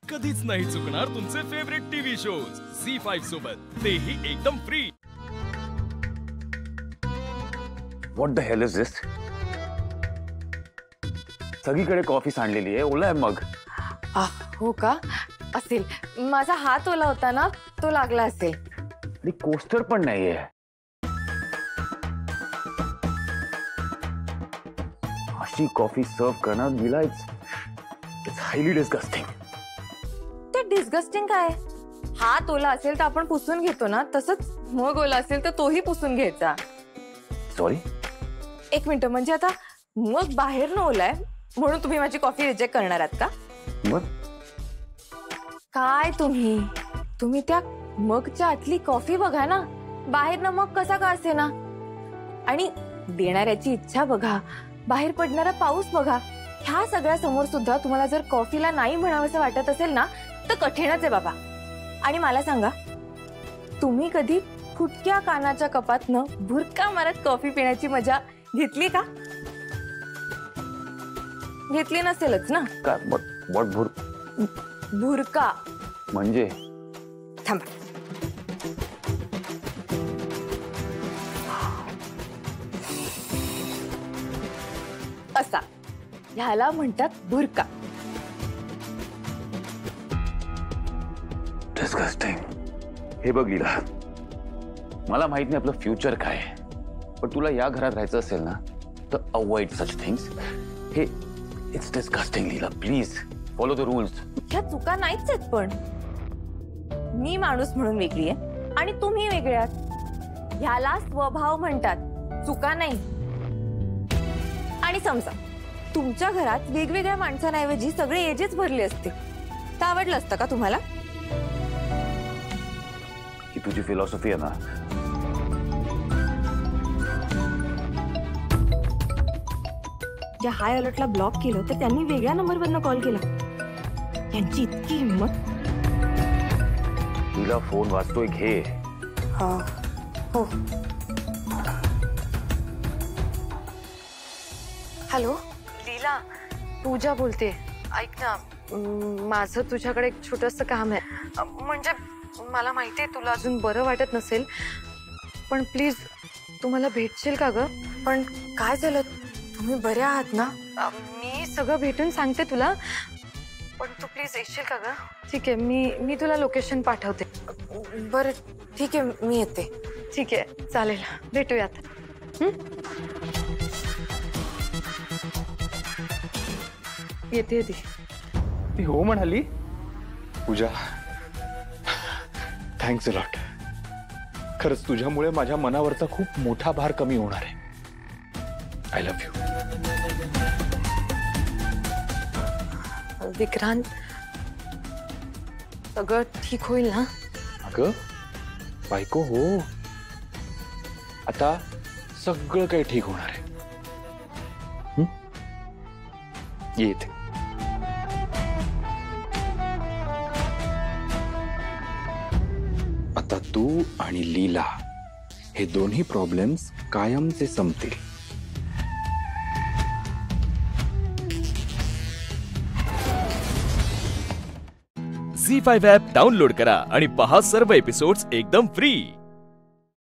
कधीच नाही चुकणार तुमचे फेवरेट टीव्ही शोज झी5 सोबत, तेही एकदम free. What the hell is this? सगळीकडे कॉफी सांडलेली आहे, ओला आहे मग। हो का? असेल, माझा हात ओला होता ना, तो लागला असेल। आणि कोस्टर पण नाहीये। अशी कॉफी सर्व करणं लीला इट्स हायली डिस्गस्टिंग। ते डिस्गस्टिंग काय? हात ओला असेल तर आपण पुसून घेतो ना, तसंच मग ओला असेल तर तोही पुसून घ्यायचा। सॉरी, एक मिनिट, म्हणजे आता मग बाहेर न ओलाय म्हणून तुम्ही माझी कॉफी रिजेक्ट करणार आहात का? मग काय तुम्ही त्या मगच्या आतली कॉफी बघा ना, बाहेर ना मग कसा का असे ना, आणि देणाऱ्याची इच्छा बघा, बाहेर पडणारा पाऊस बघा। ह्या सगळ्या समोर सुद्धा तुम्हाला जर कॉफीला नाही म्हणावंसं वाटत असेल ना, तर कठीणच आहे बाबा। आणि मला सांगा, तुम्ही कधी फुटक्या कानाच्या कपातनं भुरका मारत कॉफी पिण्याची मजा घेतली का? घेतली नसेलच ना? काय भुरका म्हणजे? थांबा, असा ह्याला म्हणतात भुरका। डिस्गस्टिंग। हे बघ लीला, मला माहित नाही आपलं फ्युचर काय आहे, पण तुला या घरात राहायचं असेल ना तर अवॉइड सच थिंग्स। हे it's disgusting Leela, please follow the rules. ह्या चुका नाहीच आहेत, पण मी माणूस म्हणून वेगळी आहे आणि तुम्ही वेगळे आहात। ह्याला स्वभाव म्हणतात, चुका नाही। आणि समजा तुमच्या घरात वेगवेगळ्या माणसांऐवजी सगळे एजेस भरले असते, तर आवडलं असतं का तुम्हाला? ही तुझी फिलॉसॉफी आहे ना? ज्या हाय अलर्टला ब्लॉक केलं तर त्यांनी वेगळ्या नंबरवरनं कॉल केला, यांची इतकी हिंमत। लीला, फोन वाजतोय, घे। हो। हॅलो लीला, पूजा बोलते। ऐक ना, माझं तुझ्याकडे एक छोटंसं काम आहे। म्हणजे मला माहिती आहे तुला अजून बरं वाटत नसेल, पण प्लीज तू मला भेटशील का ग? पण काय झालं, तुम्ही बरे आहात ना? मी सगळं भेटून सांगते तुला, पण तू प्लीज येशील का ग? ठीक आहे, मी तुला लोकेशन पाठवते। बरं ठीक आहे, मी येते। ठीक आहे, चालेल, भेटूयात। येते ती हो म्हणाली। पूजा, थँक्स अ लॉट। खरंच तुझ्यामुळे माझ्या मनावरचा खूप मोठा भार कमी होणार आहे। I love you. विक्रांत, सगळं ठीक होईल ना? अगं बायको हो, आता सगळं काही ठीक होणार आहे। येते। आता तू आणि लीला हे दोन्ही प्रॉब्लेम्स कायमचे संपतील। झी5 ॲप डाउनलोड करा आणि पहा सर्व एपिसोड्स एकदम फ्री।